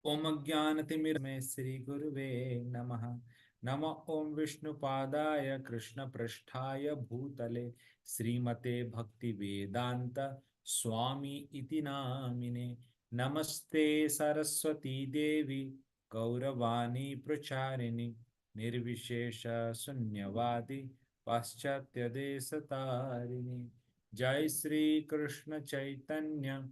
Om Ajnanatimirame Sri Guruve Namaha. Nama Om Vishnupadaya Krishna Prasthaya Bhutale Srimate Bhaktivedanta Swami Iti Namine. Namaste Saraswati Devi Gauravani Pracharini Nirvishesha Sunyavadi Paschatya Desatarini. Jai Sri Krishna Chaitanya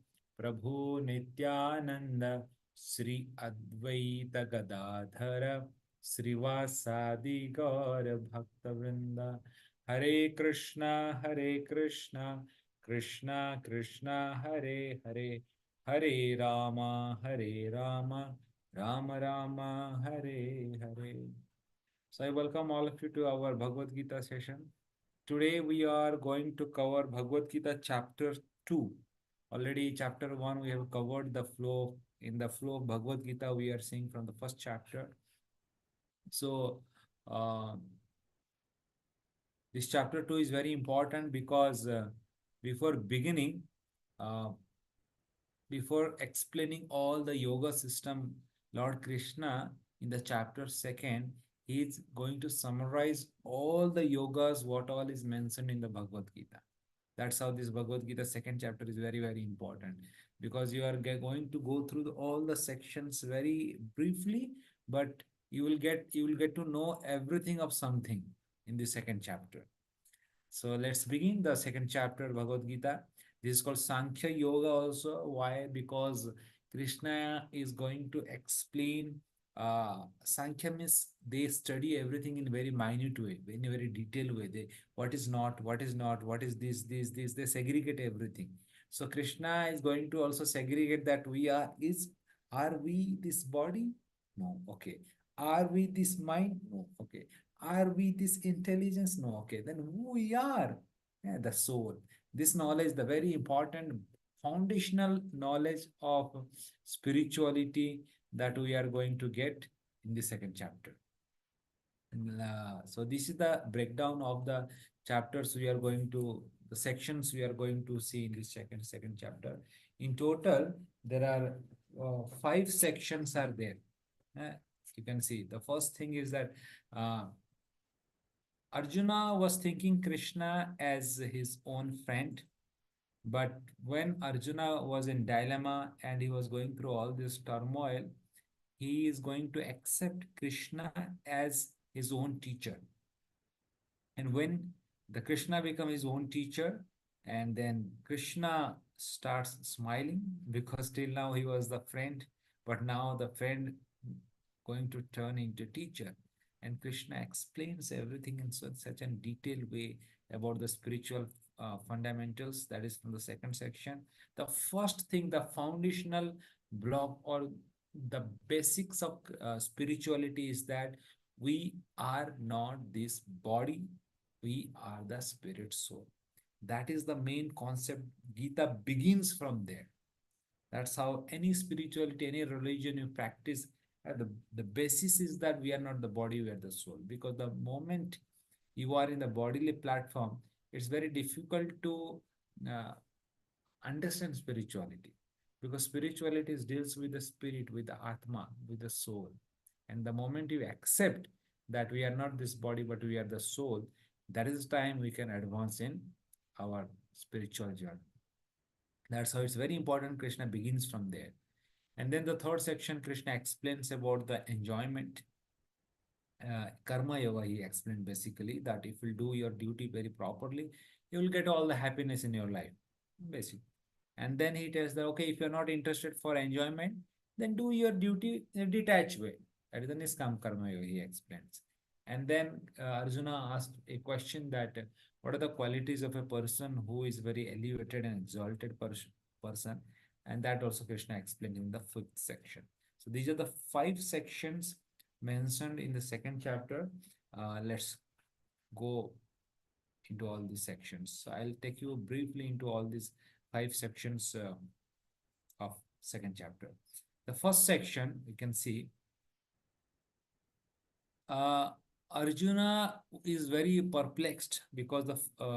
Prabhu Nityananda Sri Advaita Gadadhara Srivasadi Gaura Bhaktavrinda. Hare Krishna, Hare Krishna, Krishna Krishna, Hare Hare, Hare Rama, Hare Rama, Rama Rama, Hare Hare. So I welcome all of you to our Bhagavad Gita session. Today we are going to cover Bhagavad Gita chapter 2. Already chapter 1 we have covered the flow. In the flow of Bhagavad Gita we are seeing from the first chapter. So uh, this chapter 2 is very important because before beginning, uh, before explaining all the yoga system, Lord Krishna in the chapter 2nd, he is going to summarize all the yogas, what all is mentioned in the Bhagavad Gita. That's how this Bhagavad Gita second chapter is very, very important, because you are going to go through all the sections very briefly, but you will get to know everything of something in the second chapter. So let's begin the second chapter Bhagavad Gita. This is called Sankhya Yoga also. Why? Because Krishna is going to explain. Sankhya means they study everything in very minute way, in a very detailed way. They what is not, what is not, what is this. They segregate everything. So Krishna is going to also segregate that are we this body? No. Okay. Are we this mind? No. Okay. Are we this intelligence? No. Okay. Then who we are? Yeah, the soul. This knowledge, the very important foundational knowledge of spirituality that we are going to get in the second chapter. So this is the breakdown of the chapters we are going to, the sections we are going to see in this second chapter. In total, there are 5 sections are there. Uh, you can see the first thing is that uh, Arjuna was thinking Krishna as his own friend, but when Arjuna was in dilemma and he was going through all this turmoil, he is going to accept Krishna as his own teacher. And when the Krishna become his own teacher, and then Krishna starts smiling, because till now he was the friend, but now the friend going to turn into teacher. And Krishna explains everything in such a detailed way about the spiritual fundamentals. That is from the second section. The first thing, the foundational block or the basics of spirituality is that we are not this body, we are the spirit soul. That is the main concept. Gita begins from there. That's how any spirituality, any religion you practice, the basis is that we are not the body, we are the soul. Because the moment you are in the bodily platform, it's very difficult to uh, understand spirituality. Because spirituality deals with the spirit, with the Atma, with the soul. And the moment you accept that we are not this body, but we are the soul, that is the time we can advance in our spiritual journey. That's how it's very important. Krishna begins from there. And then the third section, Krishna explains about the enjoyment. Karma yoga, he explained basically that if you do your duty very properly, you will get all the happiness in your life. Basic. And then he tells that, okay, if you're not interested for enjoyment, then do your duty in a detached way. That is the Niskam Karma Yoga, he explains. And then Arjuna asked a question that what are the qualities of a person who is very elevated and exalted person? And that also Krishna explained in the 5th section. So these are the 5 sections mentioned in the second chapter. Let's go into all these sections. So I'll take you briefly into all these 5 sections of second chapter. The first section, you can see, uh, Arjuna is very perplexed because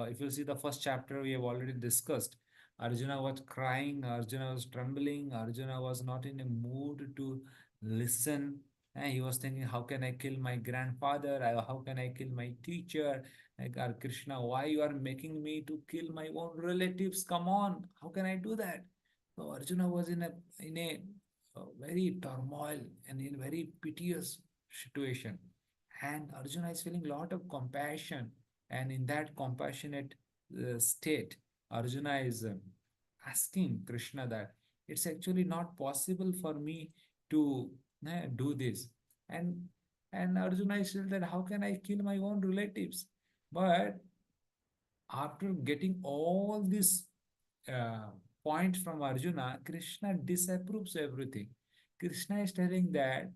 if you see the first chapter we have already discussed, Arjuna was crying, Arjuna was trembling, Arjuna was not in a mood to listen. And he was thinking, how can I kill my grandfather? How can I kill my teacher? Like, Krishna, why you are making me to kill my own relatives? Come on, how can I do that? So Arjuna was in a very turmoil and in very piteous situation. And Arjuna is feeling a lot of compassion. And in that compassionate state, Arjuna is asking Krishna that it's actually not possible for me to do this. And and Arjuna is still that how can I kill my own relatives? But after getting all these uh, points from Arjuna, Krishna disapproves everything. Krishna is telling that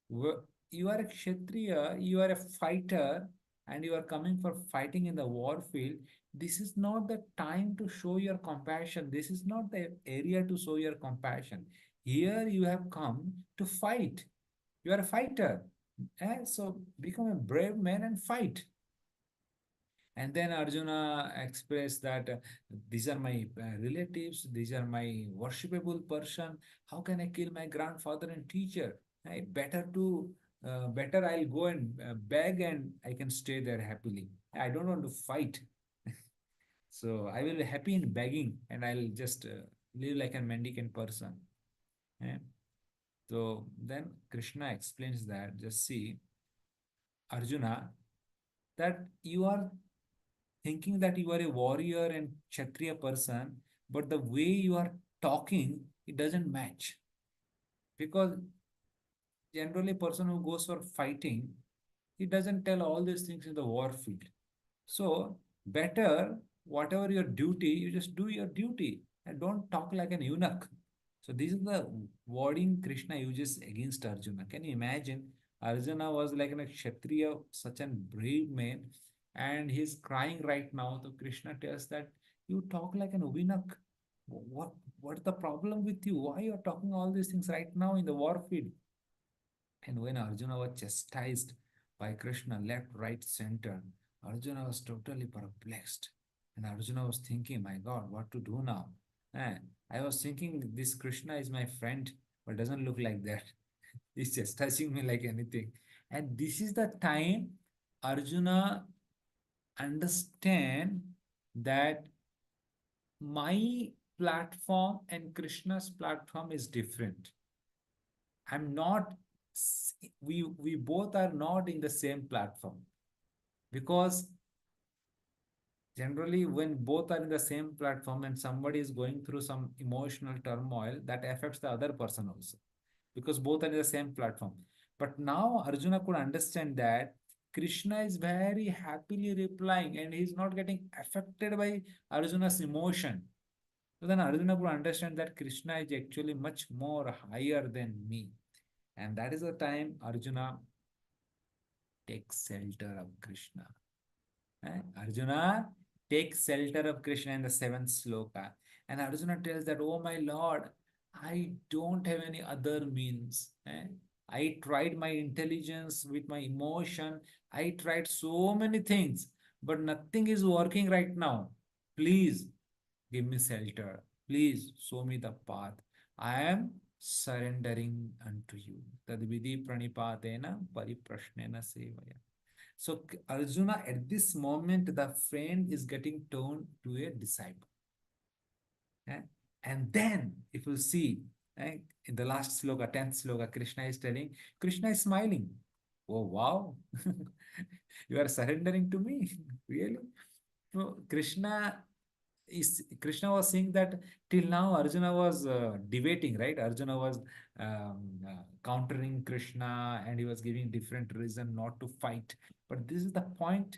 you are a Kshatriya, you are a fighter, and you are coming for fighting in the war field. This is not the time to show your compassion. This is not the area to show your compassion. Here you have come to fight. You are a fighter. So become a brave man and fight. And then Arjuna expressed that these are my relatives, these are my worshipable person. How can I kill my grandfather and teacher? Better I'll go and beg and I can stay there happily. I don't want to fight. So I will be happy in begging and I'll just live like a mendicant person. Eh? So then Krishna explains that just see, Arjuna, that you are thinking that you are a warrior and Kshatriya person, but the way you are talking, it doesn't match. Because generally, a person who goes for fighting, he doesn't tell all these things in the war field. So, better, whatever your duty, you just do your duty and don't talk like an eunuch. So, this is the wording Krishna uses against Arjuna. Can you imagine? Arjuna was like a Kshatriya, such a brave man, and he's crying right now. So, Krishna tells that you talk like an eunuch. What's the problem with you? Why you are talking all these things right now in the war field? And when Arjuna was chastised by Krishna, left, right, center, Arjuna was totally perplexed. And Arjuna was thinking, my God, what to do now? And I was thinking this Krishna is my friend, but doesn't look like that. He's chastising me like anything. And this is the time Arjuna understand that my platform and Krishna's platform is different. I'm not, we both are not in the same platform because generally when both are in the same platform and somebody is going through some emotional turmoil, that affects the other person also because both are in the same platform. But now Arjuna could understand that Krishna is very happily replying and he's not getting affected by Arjuna's emotion. So then Arjuna could understand that Krishna is actually much more higher than me. And that is the time Arjuna takes shelter of Krishna. Arjuna takes shelter of Krishna in the seventh sloka. And Arjuna tells that, oh my Lord, I don't have any other means. I tried my intelligence with my emotion. I tried so many things, but nothing is working right now. Please give me shelter. Please show me the path. I am surrendering unto you. Tadvidi pranipadena pariprashnena sevaya. So Arjuna, at this moment, the friend is getting turned to a disciple. Eh? And then, if you see, in the last sloka, 10th sloka, Krishna is telling, Krishna is smiling. Oh, wow. You are surrendering to me. Really? So Krishna was saying that till now Arjuna was debating, right? Arjuna was countering Krishna and he was giving different reason not to fight. But this is the point.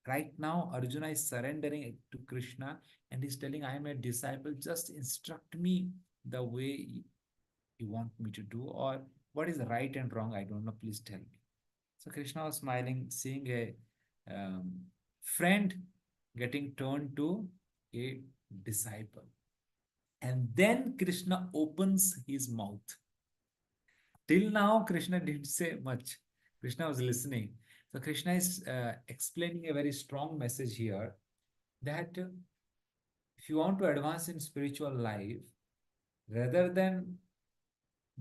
Right now, Arjuna is surrendering to Krishna and he's telling, I am a disciple. Just instruct me the way you want me to do, or what is right and wrong. I don't know. Please tell me. So Krishna was smiling, seeing a um, friend getting turned to a disciple. And then Krishna opens his mouth. Till now, Krishna didn't say much. Krishna was listening. So Krishna is explaining a very strong message here that if you want to advance in spiritual life, rather than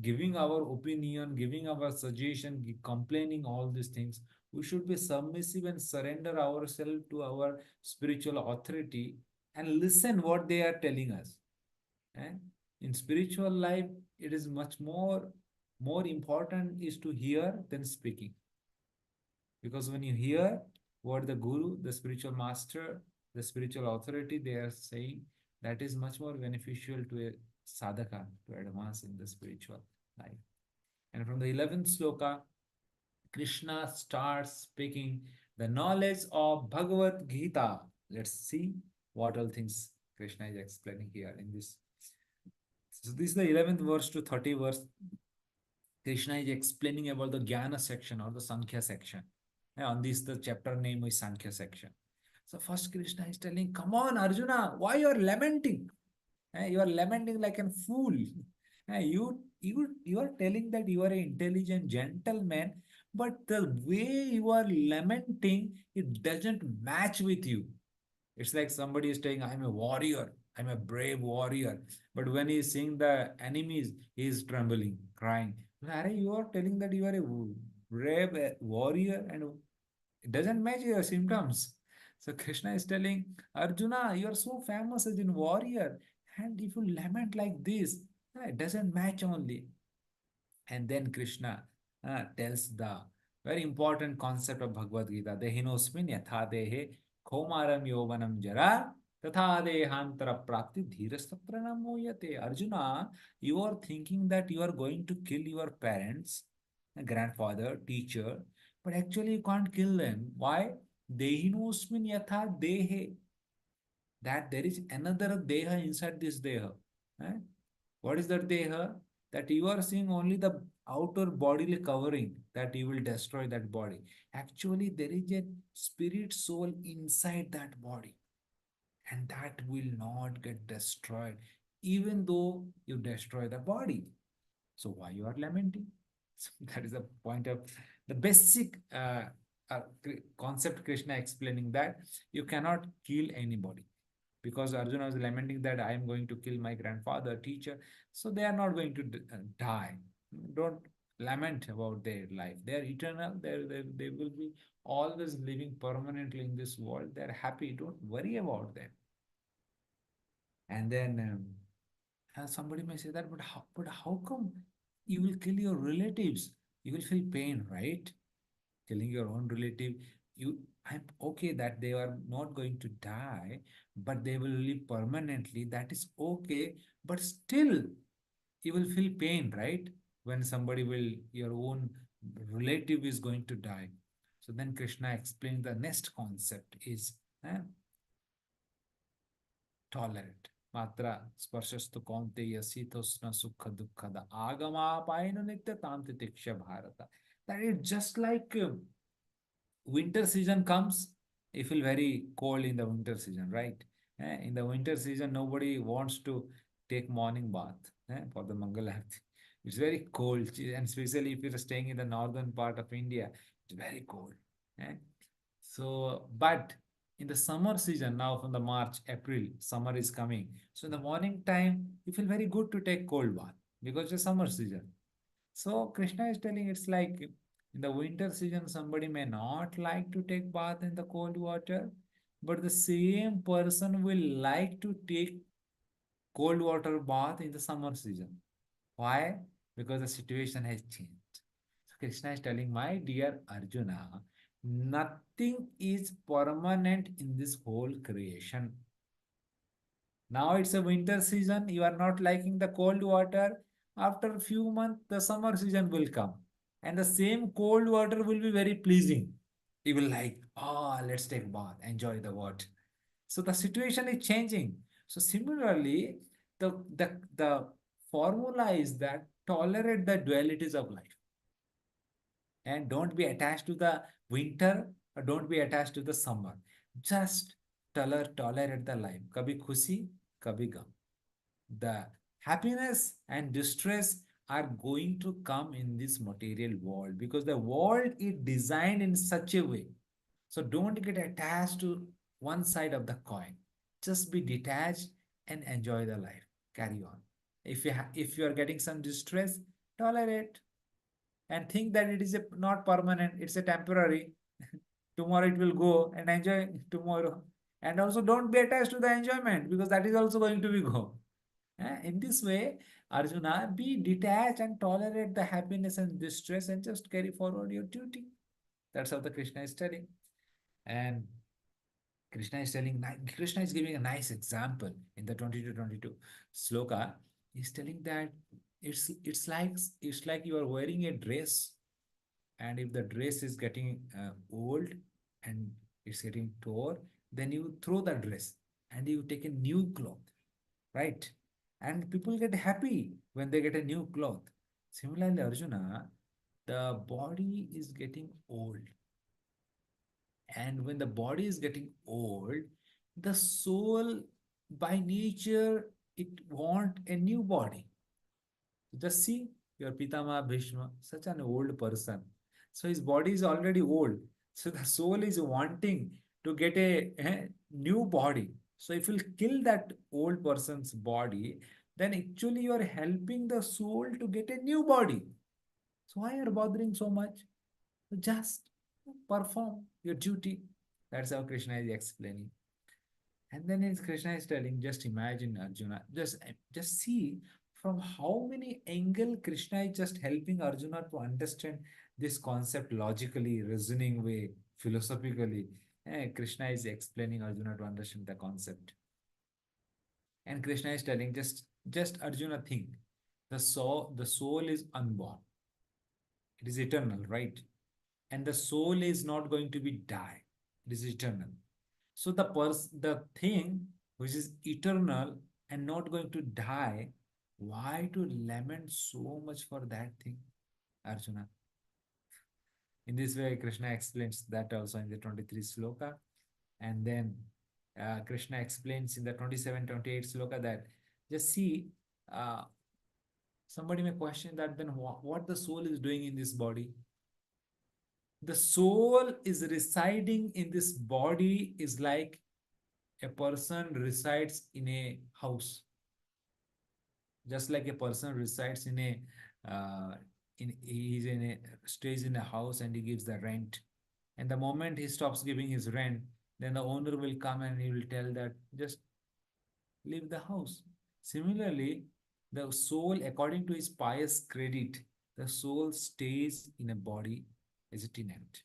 giving our opinion, giving our suggestion, complaining all these things. We should be submissive and surrender ourselves to our spiritual authority and listen what they are telling us. And in spiritual life, it is much more important is to hear than speaking. Because when you hear what the guru, the spiritual master, the spiritual authority, they are saying, that is much more beneficial to a sadhaka to advance in the spiritual life. And from the 11th sloka, Krishna starts speaking the knowledge of Bhagavad Gita. Let's see what all things Krishna is explaining here in this. So this is the 11th verse to 30th verse. Krishna is explaining about the Jnana section or the Sankhya section. On this, the chapter name is Sankhya section. So first Krishna is telling, come on, Arjuna, why you are lamenting? You are lamenting like a fool. You are telling that you are an intelligent gentleman, but the way you are lamenting, it doesn't match with you. It's like somebody is saying, I'm a warrior, I'm a brave warrior. But when he is seeing the enemies, he is trembling, crying. Are you are telling that you are a brave warrior and it doesn't match your symptoms. So Krishna is telling, Arjuna, you are so famous as a warrior. And if you lament like this, it doesn't match only. And then Krishna tells the very important concept of Bhagavad Gita. Dehinosmin yatha dehe khomaram yovanam jara tatha dehantara prapti dhirastatra namoyate. Arjuna, you are thinking that you are going to kill your parents, grandfather, teacher, but actually you can't kill them. Why? Dehinosmin yatha dehe. That there is another deha inside this deha. Eh? What is that deha? That you are seeing only the outer bodily covering, that you will destroy that body. Actually, there is a spirit soul inside that body, and that will not get destroyed, even though you destroy the body. So why you are lamenting? So that is the point of the basic concept Krishna explaining that you cannot kill anybody because Arjuna was lamenting that I am going to kill my grandfather, teacher. So they are not going to die. Don't lament about their life. They are eternal. They will be always living permanently in this world. They are happy. Don't worry about them. And then somebody may say that, but how come you will kill your relatives? You will feel pain, right? Killing your own relative, I'm okay that they are not going to die, but they will live permanently. That is okay, but still you will feel pain, right? When somebody will, your own relative is going to die. So then Krishna explained the next concept is tolerant. Matra sparshastu kaunteya sitosna sukha dukkada agamapainu nitya tamtitiksha bharata. That is just like winter season comes, you feel very cold in the winter season, right? In the winter season, nobody wants to take morning bath for the Mangalarti. It's very cold, and especially if you're staying in the northern part of India, it's very cold. eh. So, but in the summer season, now from the March, April, summer is coming. So in the morning time, you feel very good to take cold bath because it's summer season. So Krishna is telling it's like in the winter season, somebody may not like to take bath in the cold water, but the same person will like to take cold water bath in the summer season. Why? Because the situation has changed. So Krishna is telling, my dear Arjuna, nothing is permanent in this whole creation. Now it's a winter season, you are not liking the cold water. After a few months, the summer season will come. And the same cold water will be very pleasing. You will like, let's take bath, enjoy the water. So the situation is changing. So similarly, the formula is that tolerate the dualities of life. And don't be attached to the winter or don't be attached to the summer. Just tolerate the life. Kabhi khushi, kabhi gum. The happiness and distress are going to come in this material world because the world is designed in such a way. So don't get attached to one side of the coin. Just be detached and enjoy the life. Carry on. If you are getting some distress, tolerate, and think that it is not permanent, it's a temporary. Tomorrow it will go, and enjoy tomorrow. And also don't be attached to the enjoyment, because that is also going to be go. In this way, Arjuna, be detached and tolerate the happiness and distress and just carry forward your duty. That's how the Krishna is telling. And Krishna is telling, Krishna is giving a nice example in the 22 sloka. He's telling that it's like you are wearing a dress, and if the dress is getting old and it's getting torn, then you throw the dress and you take a new cloth, right? And people get happy when they get a new cloth. Similarly, Arjuna, the body is getting old, and when the body is getting old, the soul by nature it want a new body. Just see your Pitama Bhishma, such an old person. So his body is already old. So the soul is wanting to get a new body. So if you kill that old person's body, then actually you are helping the soul to get a new body. So why are you bothering so much? Just perform your duty. That's how Krishna is explaining. And then Krishna is telling, just imagine Arjuna, just see from how many angle Krishna is just helping Arjuna to understand this concept logically, reasoning way, philosophically. Krishna is explaining Arjuna to understand the concept. And Krishna is telling, just Arjuna think, the soul is unborn. It is eternal, right? And the soul is not going to be die. It is eternal. So the thing which is eternal and not going to die, why to lament so much for that thing, Arjuna? In this way, Krishna explains that also in the 23 sloka. And then Krishna explains in the 27, 28 sloka that just see, uh, somebody may question that then what the soul is doing in this body. The soul is residing in this body is like a person resides in a house, just like a person resides in a stays in a house and he gives the rent, and the moment he stops giving his rent, then the owner will come and he will tell that just leave the house. Similarly, the soul, according to his pious credit, the soul stays in a body as a tenant.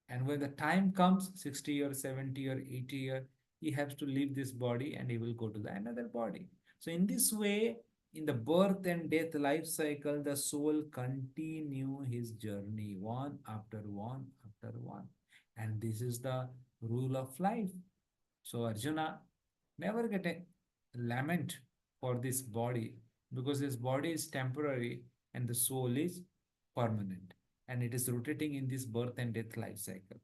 And when the time comes, 60 or 70 or 80 year, he has to leave this body and he will go to the another body. So in this way, in the birth and death life cycle, the soul continue his journey one after one after one. And this is the rule of life. So Arjuna, never get a lament for this body, because this body is temporary and the soul is permanent, and it is rotating in this birth and death life cycle.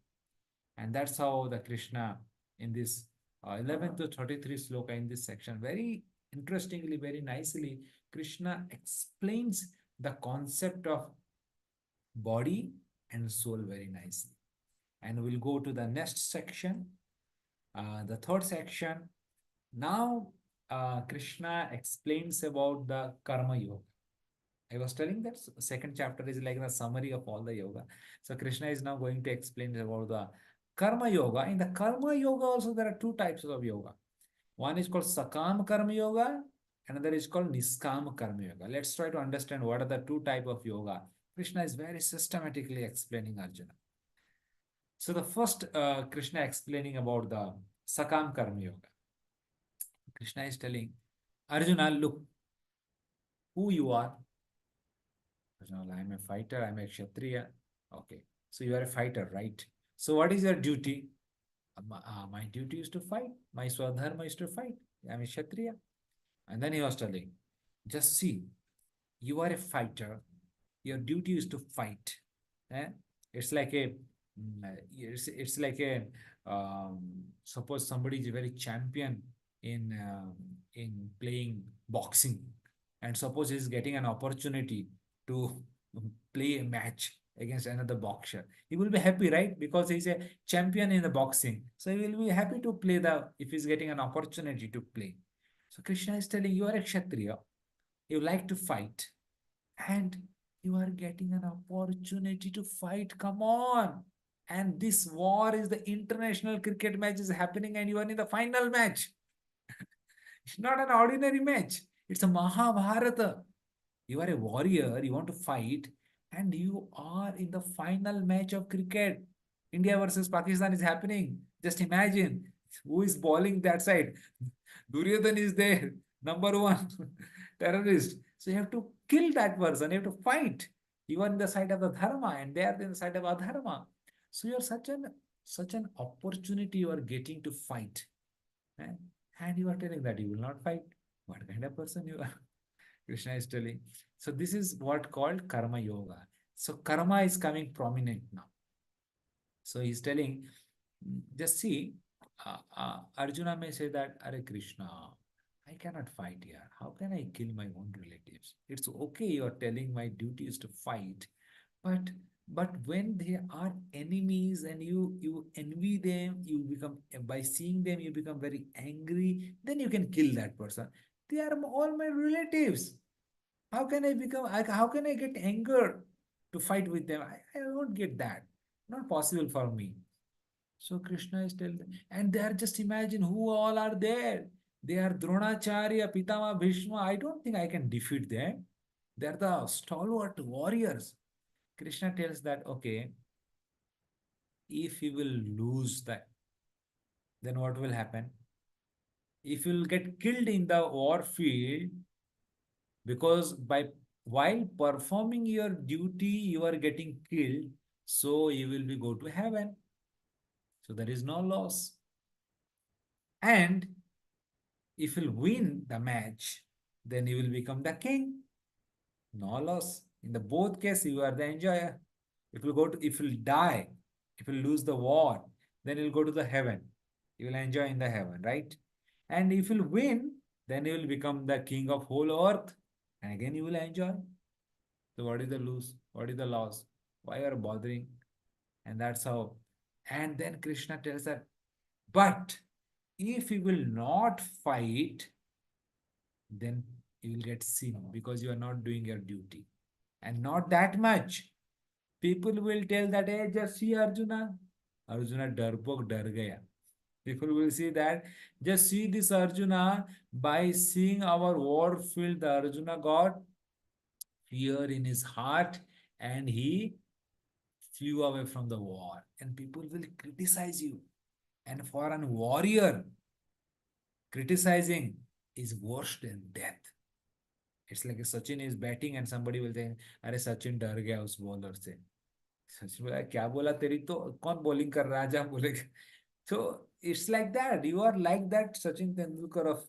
And that's how the Krishna in this 11th to 33 sloka in this section, very interestingly, very nicely, Krishna explains the concept of body and soul very nicely. And we'll go to the next section, the third section. Now, Krishna explains about the Karma Yoga. I was telling that second chapter is like the summary of all the yoga. So Krishna is now going to explain about the Karma Yoga. In the Karma Yoga also there are two types of yoga. One is called Sakam Karma Yoga, another is called Niskam Karma Yoga. Let's try to understand what are the two type of yoga. Krishna is very systematically explaining Arjuna. So the first Krishna explaining about the Sakam Karma Yoga. Krishna is telling Arjuna, look who you are. Arjuna, I am a fighter, I am a Kshatriya. Okay, so you are a fighter, right? So what is your duty? My duty is to fight. My Swadharma is to fight. I am a Kshatriya. And then he was telling, just see, you are a fighter. Your duty is to fight. Eh? It's like a, it's like a, suppose somebody is a very champion in playing boxing, and suppose he's getting an opportunity to play a match against another boxer. He will be happy, right? Because he's a champion in the boxing. So he will be happy to play if he's getting an opportunity to play. So Krishna is telling you are a Kshatriya. You like to fight. and you are getting an opportunity to fight. Come on. And this war is the international cricket match is happening, and you are in the final match. It's not an ordinary match. It's a Mahabharata. You are a warrior, you want to fight, and you are in the final match of cricket. India versus Pakistan is happening. Just imagine who is bowling that side. Duryodhan is there, number one terrorist. So you have to kill that person, you have to fight. You are in the side of the dharma, and they are in the side of adharma. So you are such an opportunity you are getting to fight. eh? And you are telling that you will not fight. What kind of person you are? Krishna is telling. So this is what called karma yoga. So karma is coming prominent now. So he's telling, just see, Arjuna may say that, Are Krishna, I cannot fight here. How can I kill my own relatives? It's okay, you're telling my duty is to fight, but when they are enemies and you envy them, you become, by seeing them, you become very angry, then you can kill that person. They are all my relatives. How can I become, how can I get anger to fight with them? I don't get that. Not possible for me. So Krishna is telling them, and they are, just imagine who all are there. They are Dronacharya, Pitama, Bhishma. I don't think I can defeat them. They are the stalwart warriors. Krishna tells that, okay, if you will lose that, then what will happen? If you will get killed in the war field, because by while performing your duty, you are getting killed, so you will be go to heaven. So there is no loss. And if you win the match, then you will become the king. No loss. In the both case, you are the enjoyer. If you die, if you lose the war, then you'll go to the heaven. You will enjoy in the heaven, right? And if you win, then you will become the king of whole earth. And again you will enjoy. So what is the lose? What is the loss? Why are you bothering? And that's how. And then Krishna tells that, but if you will not fight, then you will get sin because you are not doing your duty. And not that much. People will tell that, hey, just see Arjuna. Arjuna darpok dar gaya. People will see that, just see this Arjuna, by seeing our war field, the Arjuna got fear in his heart and he flew away from the war. And people will criticize you. And for an warrior, criticizing is worse than death. It's like a Sachin is batting and somebody will say, अरे सचिन डर गया उस bowler से. सचिन बोला क्या बोला तेरी तो कौन बॉलिंग कर रहा है आज बोलेगा. So it's like that. You are like that Sachin Tendulkar of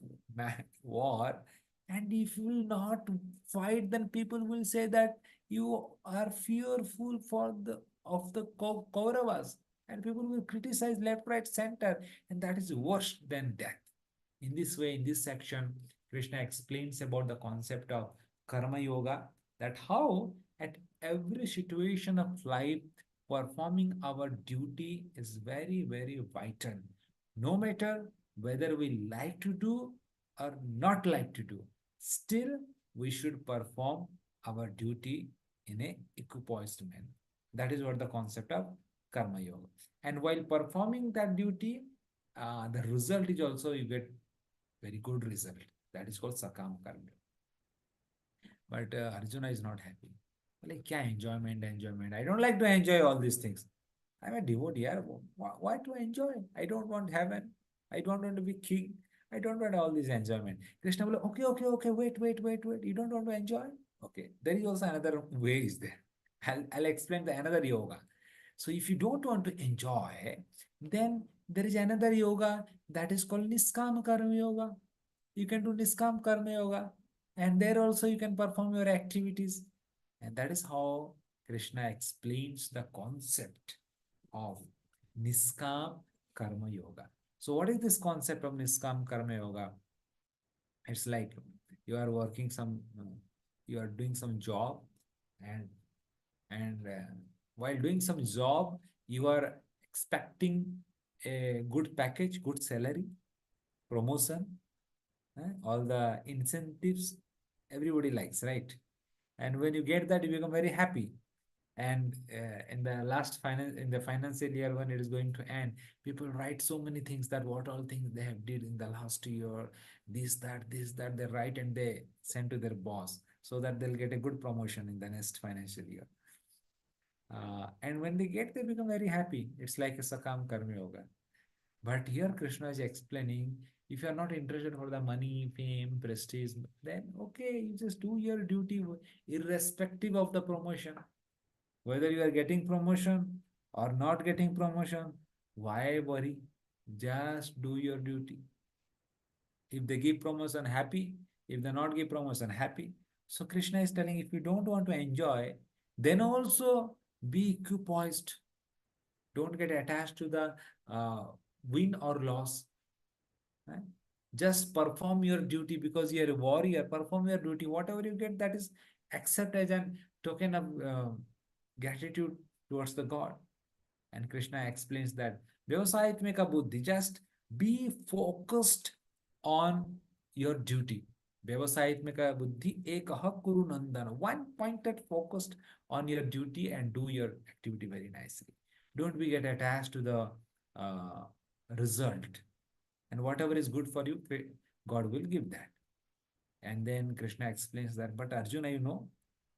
war. And if you will not fight, then people will say that you are fearful for the of the Kauravas. And people will criticize left, right, center. And that is worse than death. In this way, in this section, Krishna explains about the concept of karma yoga, that how at every situation of life, performing our duty is very, very vital. No matter whether we like to do or not like to do, still we should perform our duty in a equipoised manner. That is what the concept of karma yoga. And while performing that duty, the result is also you get very good result. That is called sakam karma. But Arjuna is not happy. Like, kya enjoyment. I don't like to enjoy all these things. I'm a devotee. Yeah. Why to enjoy? I don't want heaven. I don't want to be king. I don't want all this enjoyment. Krishna will, okay, wait. You don't want to enjoy? Okay. There is also another way is there. I'll explain the another yoga. So if you don't want to enjoy, then there is another yoga that is called Niskam Karma Yoga. You can do Niskam Karma Yoga, and there also you can perform your activities. And that is how Krishna explains the concept of Niskam Karma Yoga. So what is this concept of Niskam Karma Yoga? It's like you are working you are doing some job, and while doing some job, you are expecting a good package, good salary, promotion, all the incentives everybody likes, right? And when you get that, you become very happy. And in the financial year, when it is going to end, people write so many things, that what all things they have did in the last year, this that they write, and they send to their boss, so that they'll get a good promotion in the next financial year. And when they get, they become very happy. It's like a sakam karma yoga. But here Krishna is explaining, if you are not interested for the money, fame, prestige, then okay, you just do your duty irrespective of the promotion. Whether you are getting promotion or not getting promotion, why worry? Just do your duty. If they give promotion, happy. If they not give promotion, happy. So Krishna is telling, if you don't want to enjoy, then also be equipoised. Don't get attached to the uh, win or loss. Right? Just perform your duty, because you're a warrior. Perform your duty. Whatever you get, that is accept as a token of gratitude towards the God. And Krishna explains that Vyavasayatmika buddhi, just be focused on your duty. Vyavasayatmika buddhi ekaha kuru nandana. One pointed focused on your duty and do your activity very nicely. Don't be get attached to the uh, result. And whatever is good for you, God will give that. And then Krishna explains that, but Arjuna,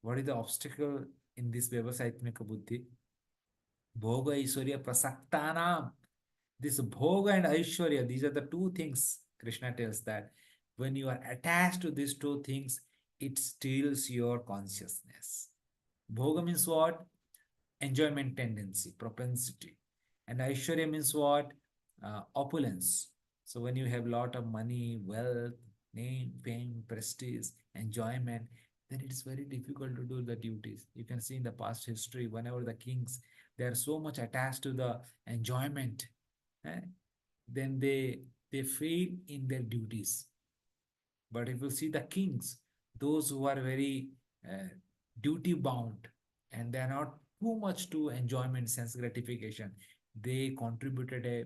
what is the obstacle in this Vyavasayatmika buddhi? Bhoga Aishwarya Prasaktanam. This Bhoga and Aishwarya, these are the two things. Krishna tells that when you are attached to these two things, it steals your consciousness. Bhoga means what? Enjoyment tendency, propensity. And Aishwarya means what? Opulence. So when you have lot of money, wealth, name, fame, prestige, enjoyment, then it is very difficult to do the duties. You can see in the past history, whenever the kings, they are so much attached to the enjoyment, eh, then they fail in their duties. But if you see the kings, those who are very duty bound, and they are not too much to enjoyment, sense gratification, they contributed a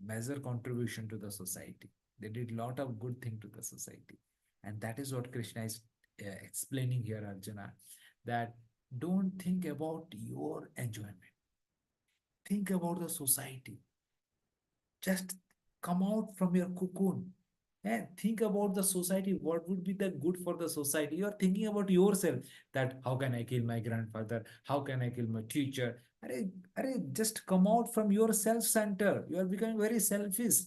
major contribution to the society. They did a lot of good thing to the society. And that is what Krishna is explaining here, Arjuna, that don't think about your enjoyment. Think about the society. Just come out from your cocoon and think about the society. What would be the good for the society? You are thinking about yourself, that how can I kill my grandfather? How can I kill my teacher? Just come out from your self-center. You are becoming very selfish.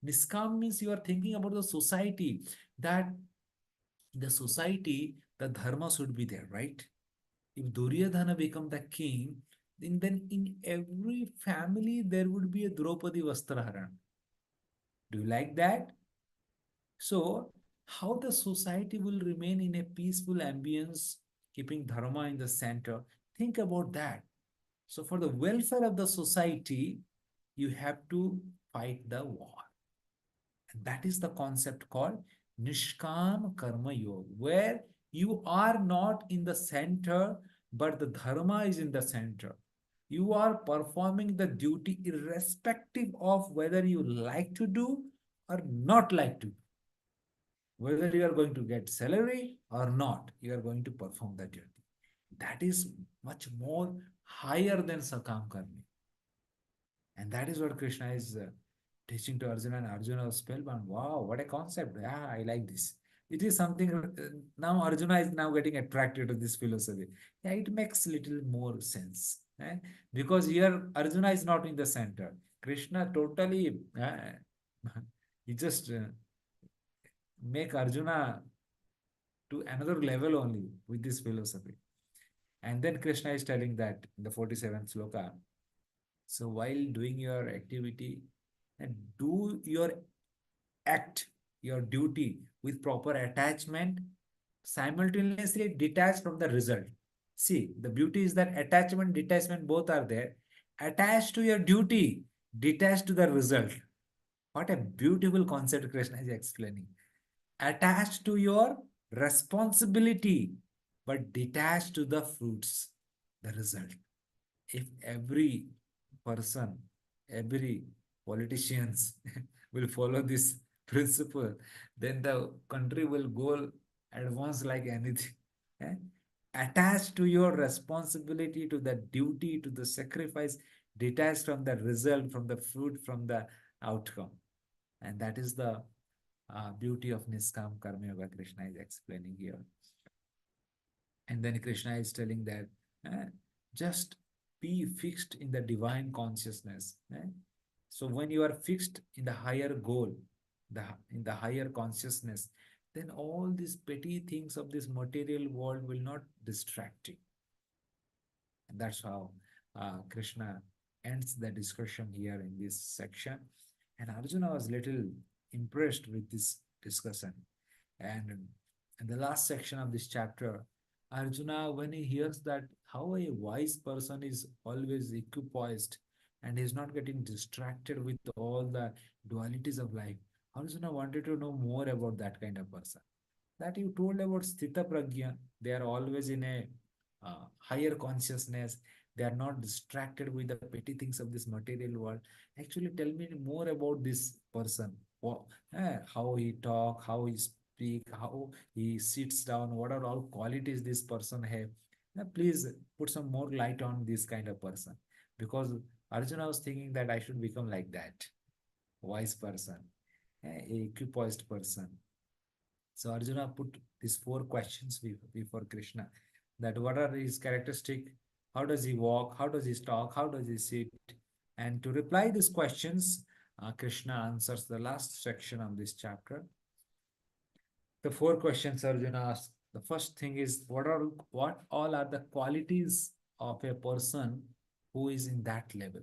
Niskam means you are thinking about the society, that the society, the dharma should be there, right? If Duryodhana become the king, then in every family there would be a Draupadi Vastraharan. Do you like that? So, how the society will remain in a peaceful ambience, keeping dharma in the center? Think about that. So, for the welfare of the society, you have to fight the war. And that is the concept called Nishkam Karma Yoga, where you are not in the center, but the dharma is in the center. You are performing the duty irrespective of whether you like to do or not like to. Whether you are going to get salary or not, you are going to perform that duty. That is much more higher than Sakam Karmi. And that is what Krishna is teaching to Arjuna, and Arjuna was spellbound. Wow, what a concept. Yeah, I like this. It is something, now Arjuna is now getting attracted to this philosophy. Yeah, it makes little more sense. Because here Arjuna is not in the center. Krishna totally, he just make Arjuna to another level only with this philosophy. And then Krishna is telling that in the 47th sloka. So while doing your activity, and do your act, your duty with proper attachment, simultaneously detached from the result. See, the beauty is that attachment, detachment, both are there. Attached to your duty, detached to the result. What a beautiful concept Krishna is explaining. Attached to your responsibility, but detached to the fruits, the result. If every person, every politicians will follow this principle, then the country will go advance like anything. attached to your responsibility, to the duty, to the sacrifice, detached from the result, from the fruit, from the outcome. And that is the beauty of Niskam Karma Yoga, Krishna is explaining here. And then Krishna is telling that just be fixed in the divine consciousness. So when you are fixed in the higher goal, in the higher consciousness, then all these petty things of this material world will not distract you. And that's how Krishna ends the discussion here in this section. And Arjuna was little impressed with this discussion. And in the last section of this chapter, Arjuna, when he hears that how a wise person is always equipoised and is not getting distracted with all the dualities of life, Arjuna wanted to know more about that kind of person. That you told about Sthita Pragya, they are always in a higher consciousness. They are not distracted with the petty things of this material world. Actually, tell me more about this person. How he talk, how he speak, how he sits down, what are all qualities this person have. Please put some more light on this kind of person. Because Arjuna was thinking that I should become like that, wise person, a equipoised person. So Arjuna put these four questions before Krishna, that what are his characteristics, how does he walk, how does he talk, how does he sit, and to reply these questions, Krishna answers the last section of this chapter. The four questions Arjuna asked. The first thing is what all are the qualities of a person who is in that level?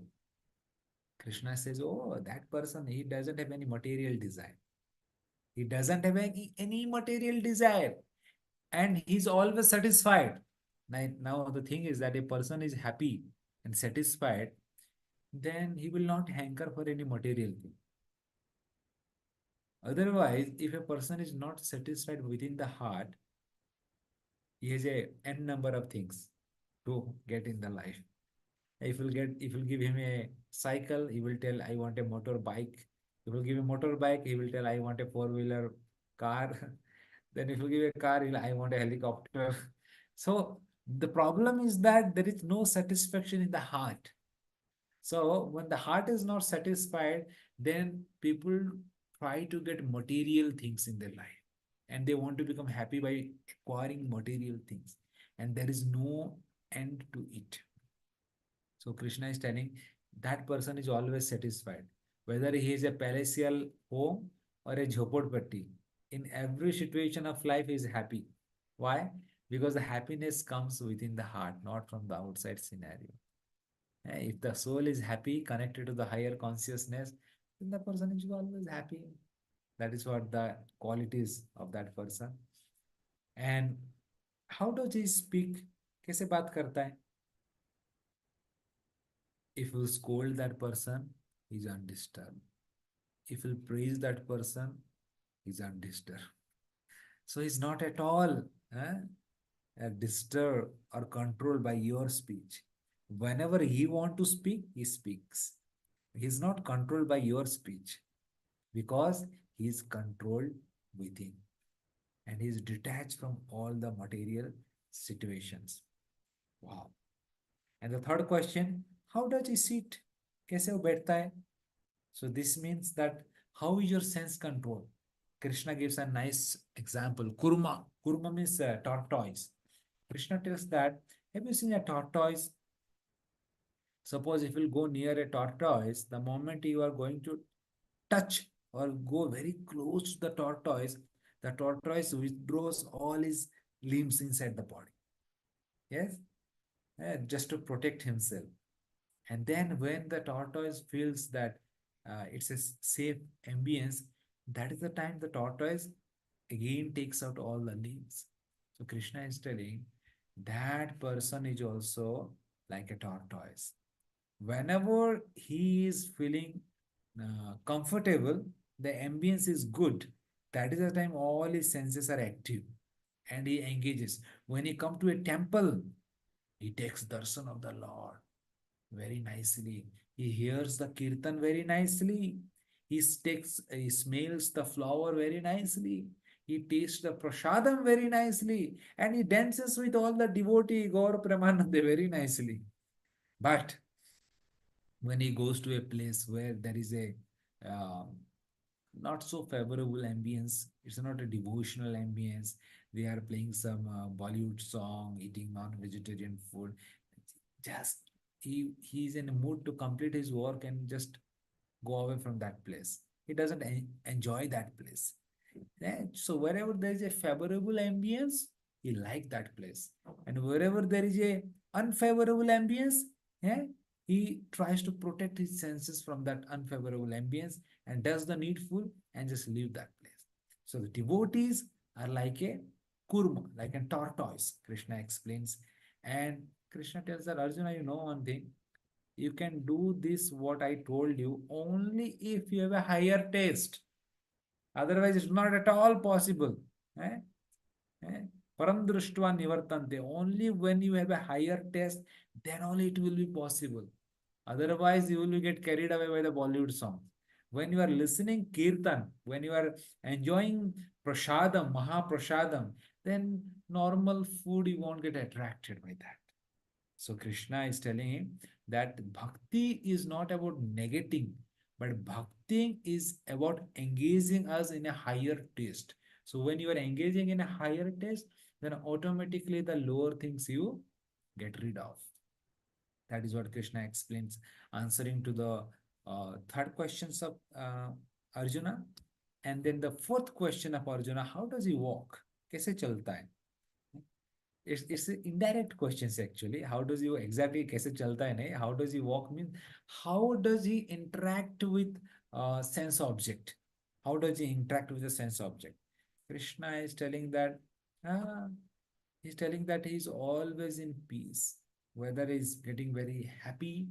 Krishna says, oh, that person, he doesn't have any material desire. He doesn't have any material desire, and he's always satisfied. Now, the thing is that a person is happy and satisfied, then he will not hanker for any material thing. Otherwise, if a person is not satisfied within the heart, he has a n number of things to get in the life. If you'll give him a cycle, he will tell, I want a motorbike. If you give a motorbike, he will tell, I want a four-wheeler car. Then if you give a car, I want a helicopter. So the problem is that there is no satisfaction in the heart. So when the heart is not satisfied, then people try to get material things in their life. And they want to become happy by acquiring material things. And there is no end to it. So Krishna is telling that person is always satisfied, whether he is a palatial home or a jhopodpatti. In every situation of life, he is happy. Why? Because the happiness comes within the heart, not from the outside scenario. If the soul is happy, connected to the higher consciousness, then the person is always happy. That is what the qualities of that person. And how does he speak? कैसे बात करता है? If you scold that person, he's undisturbed. If you praise that person, he's undisturbed. So he's not at all disturbed or controlled by your speech. Whenever he wants to speak, he speaks. He's not controlled by your speech because he's controlled within and he's detached from all the material situations. Wow. And the third question, how does he sit? कैसे वो बैठता है? So this means that how is your sense control? Krishna gives a nice example. Kurma. Kurma means tortoise. Krishna tells that, have you seen a tortoise? Suppose if you go near a tortoise, the moment you are going to touch or go very close to the tortoise withdraws all his limbs inside the body. Yes? Just to protect himself. And then when the tortoise feels that it's a safe ambience, that is the time the tortoise again takes out all the leaves. So Krishna is telling that person is also like a tortoise. Whenever he is feeling comfortable, the ambience is good. That is the time all his senses are active and he engages. When he come to a temple, he takes darshan of the Lord very nicely. He hears the kirtan very nicely. He smells the flower very nicely. He tastes the prasadam very nicely and he dances with all the devotee Gaur Premanande very nicely. But when he goes to a place where there is a uh, not so favorable ambience, it's not a devotional ambience. They are playing some Bollywood song, eating non-vegetarian food. Just he's in a mood to complete his work and just go away from that place. He doesn't enjoy that place. Yeah, so wherever there is a favorable ambience, he like that place. And wherever there is a unfavorable ambience, yeah, he tries to protect his senses from that unfavorable ambience and does the needful and just leave that place. So the devotees are like a kurma, like a tortoise, Krishna explains. And Krishna tells that Arjuna, you know one thing, you can do this what I told you only if you have a higher taste. Otherwise, it's not at all possible. Eh? Eh? Param drushtva nivartante. Only when you have a higher taste, then only it will be possible. Otherwise, you will get carried away by the Bollywood song. When you are listening kirtan, when you are enjoying prasadam, mahaprasadam, then normal food you won't get attracted by that. So Krishna is telling him that bhakti is not about negating, but bhakti is about engaging us in a higher taste. So when you are engaging in a higher taste, then automatically the lower things you get rid of. That is what Krishna explains, answering to the third questions of Arjuna. And then the fourth question of Arjuna, how does he walk? कैसे चलता है? It's indirect questions actually. How does he exactly कैसे चलता है नहीं? How does he walk means how does he interact with sense object? How does he interact with the sense object? Krishna is telling that ah, he's telling that he's always in peace, whether he's getting very happy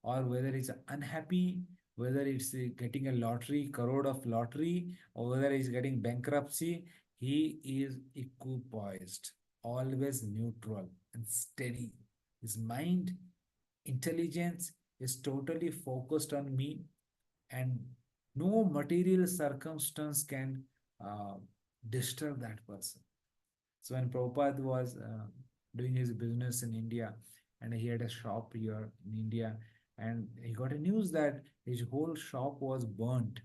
or whether he's unhappy, whether it's getting a lottery, crore of lottery, or whether he's getting bankruptcy, he is equipoised, always neutral and steady. His mind, intelligence is totally focused on me, and no material circumstance can uh, disturb that person. So when Prabhupada was doing his business in India, and he had a shop here in India, and he got a news that his whole shop was burnt.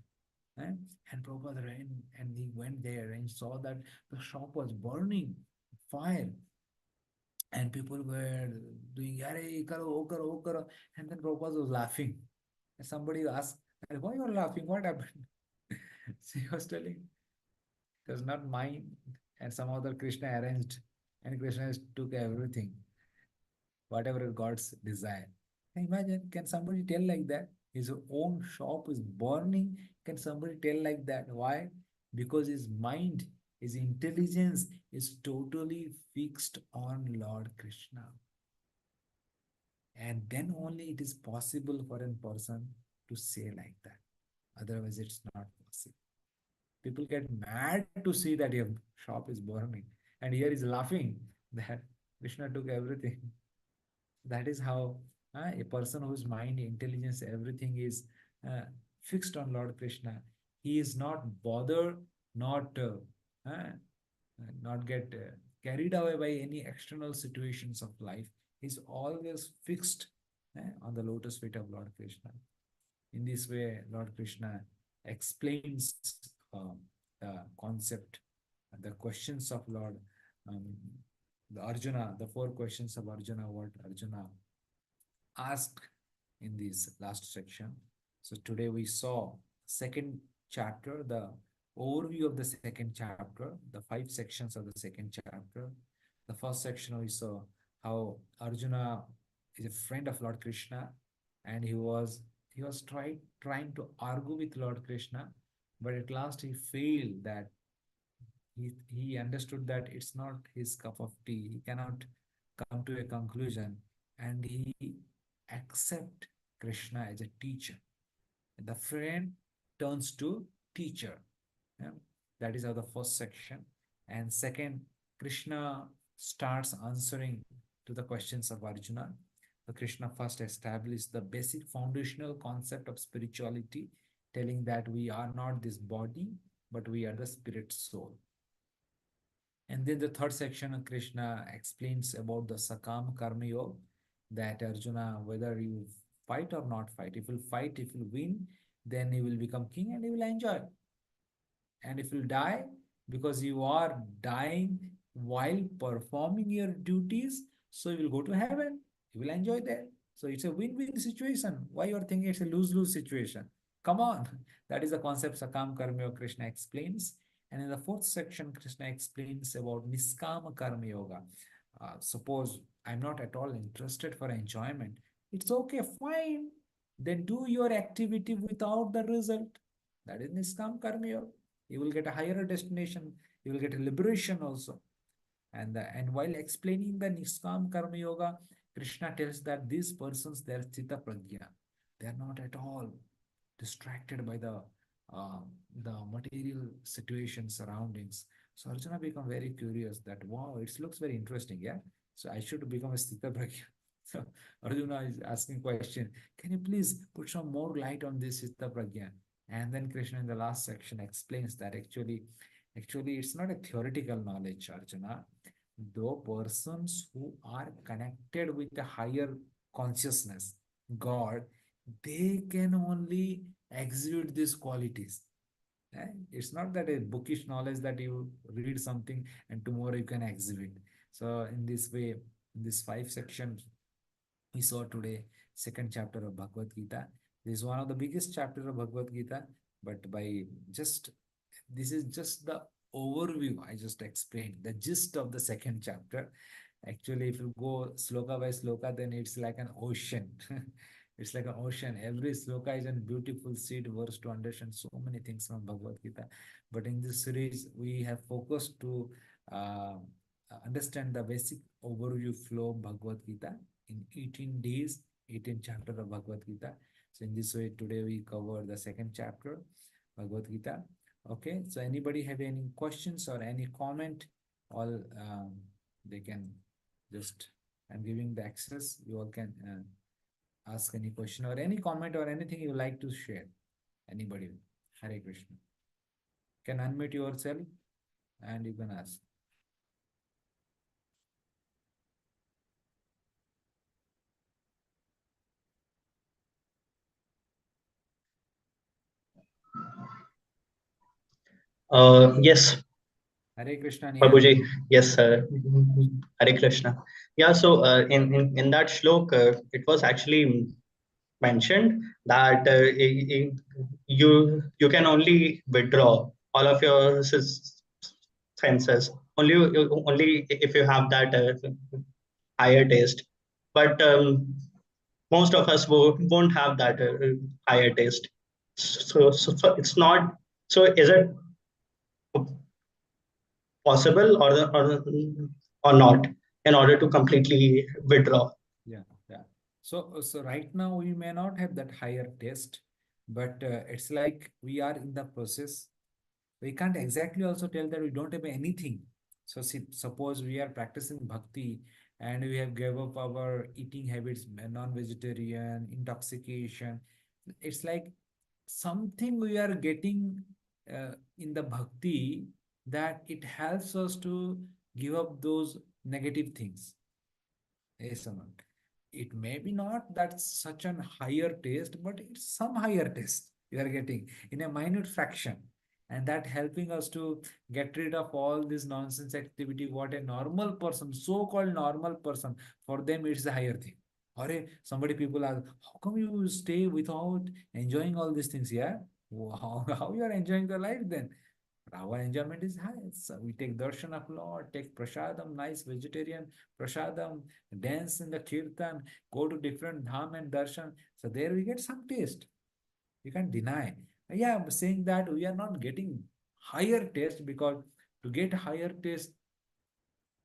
Eh? And Prabhupada ran and he went there and saw that the shop was burning, fire, and people were doing, "Yare, ye karo, wo karo, wo karo." And then Prabhupada was laughing. And somebody asked, "Why you are laughing? What happened?" So he was telling, it was not mine, and some other Krishna arranged, and Krishna took everything, whatever God's desire. Imagine, can somebody tell like that? His own shop is burning. Can somebody tell like that? Why? Because his mind, his intelligence is totally fixed on Lord Krishna. And then only it is possible for a person to say like that. Otherwise, it's not possible. People get mad to see that your shop is burning. And here is laughing that Krishna took everything. That is how a person whose mind, intelligence, everything is fixed on Lord Krishna. He is not bothered, not not get carried away by any external situations of life. He's always fixed on the lotus feet of Lord Krishna. In this way, Lord Krishna explains the concept, the questions of Lord, um, the Arjuna, the four questions of Arjuna, what Arjuna asked in this last section. So today we saw second chapter, the overview of the second chapter, the 5 sections of the second chapter. The first section we saw how Arjuna is a friend of Lord Krishna, and he was trying to argue with Lord Krishna, but at last he failed that he understood that it's not his cup of tea. He cannot come to a conclusion, and he accept Krishna as a teacher. The friend turns to teacher. Yeah? That is how the first section. And second, Krishna starts answering to the questions of Arjuna. The Krishna first established the basic foundational concept of spirituality, telling that we are not this body, but we are the spirit soul. And then the third section of Krishna explains about the Sakam Karma Yoga, that Arjuna, whether you fight or not fight, if you fight, if you win, then you will become king and you will enjoy. And if you die, because you are dying while performing your duties, so you will go to heaven. You will enjoy that. So it's a win-win situation. Why you are thinking it's a lose-lose situation? Come on. That is the concept Sakam Karma Yoga Krishna explains. And in the fourth section, Krishna explains about Niskama Karma Yoga. Suppose I'm not at all interested for enjoyment. It's okay, fine. Then do your activity without the result. That is Niskam Karma Yoga. You will get a higher destination. You will get a liberation also. And while explaining the Niskam Karma Yoga, Krishna tells that these persons, they are Chitta Prajna. They are not at all distracted by uh, the material situation surroundings. So Arjuna become very curious that wow, it looks very interesting, yeah. So I should become a Sthita Prajna. So Arjuna is asking question, can you please put some more light on this Sthita Prajna? And then Krishna in the last section explains that actually it's not a theoretical knowledge, Arjuna. Though persons who are connected with a higher consciousness, God, they can only exude these qualities. It's not that a bookish knowledge that you read something and tomorrow you can exhibit. So in this way, in this five sections, we saw today second chapter of Bhagavad Gita. This is one of the biggest chapter of Bhagavad Gita, but by just this is just the overview I just explained, the gist of the second chapter. Actually, if you go sloka by sloka, then it's like an ocean. It's like an ocean. Every sloka is a beautiful seed verse to understand so many things from Bhagavad Gita. But in this series, we have focused to uh, understand the basic overview flow of Bhagavad Gita in 18 days, 18 chapter of Bhagavad Gita. So in this way, today we cover the second chapter, Bhagavad Gita. Okay, so anybody have any questions or any comment? All they can just, I'm giving the access. You all can ask any question or any comment or anything you like to share. Anybody? Hare Krishna. Can unmute yourself and you can ask. Yes, Hare Krishna, Nihal. Prabhuji. Yes, Hare Krishna. Yeah, so in that shlok, it was actually mentioned that you can only withdraw all of your senses only if you have that higher taste. But most of us won't have that higher taste. So it's not. So is it possible or not in order to completely withdraw? Yeah, yeah. So right now we may not have that higher taste, but it's like we are in the process. We can't exactly also tell that we don't have anything. So suppose we are practicing bhakti and we have gave up our eating habits, non-vegetarian, intoxication. It's like something we are getting in the bhakti that it helps us to give up those negative things. Yes or not? It may be not that such an higher taste, but it's some higher taste you are getting in a minute fraction. And that helping us to get rid of all this nonsense activity, what a normal person, so-called normal person, for them it's a higher thing. Or somebody people ask, how come you stay without enjoying all these things? Yeah. How you are enjoying the life then? Our enjoyment is high. So we take darshan of Lord, take prasadam, nice vegetarian prasadam, dance in the kirtan, go to different dham and darshan. So there we get some taste. You can't deny. Yeah, I'm saying that we are not getting higher taste because to get higher taste,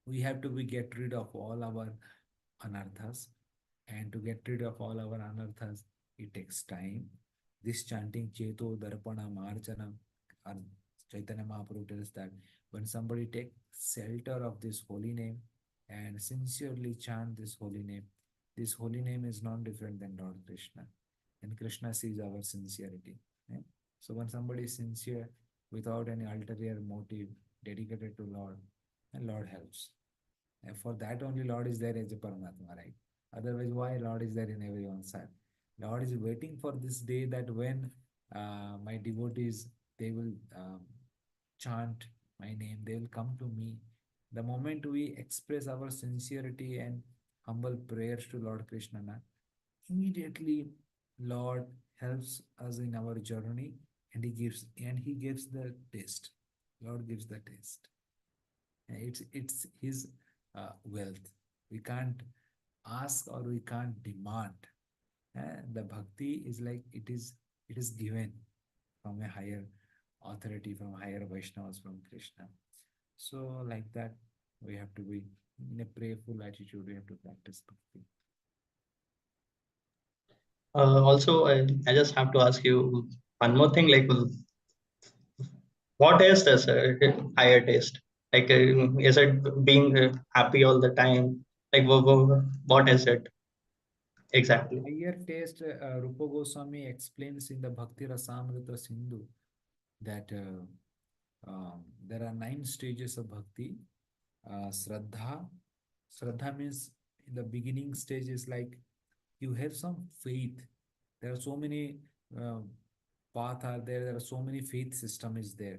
we have to be get rid of all our anarthas. And to get rid of all our anarthas, it takes time. This chanting Cheto Darpana Marjana, and Chaitanya Mahaprabhu tells that when somebody takes shelter of this holy name and sincerely chant this holy name is not different than Lord Krishna. And Krishna sees our sincerity. eh? So when somebody is sincere without any ulterior motive, dedicated to Lord, and Lord helps. And for that only Lord is there as a Paramatma, right? Otherwise, why Lord is there in everyone's heart? Lord is waiting for this day that when my devotees, they will chant my name, they will come to me. The moment we express our sincerity and humble prayers to Lord Krishna, immediately Lord helps us in our journey, and he gives the taste. Lord gives the taste. It's his wealth. We can't ask or we can't demand. The bhakti is like it is given from a higher authority, from higher Vaishnavas, from Krishna. So like that, we have to be in a prayerful attitude. We have to practice bhakti. Also, I just have to ask you one more thing. Like, what is this higher taste? Like, is it being happy all the time? Like, what is it exactly? Higher taste, Rupa Goswami explains in the Bhakti Rasamrita Sindhu that there are 9 stages of bhakti. Shraddha. Shraddha means in the beginning stage is like you have some faith. There are so many uh, path are there. There are so many faith system is there,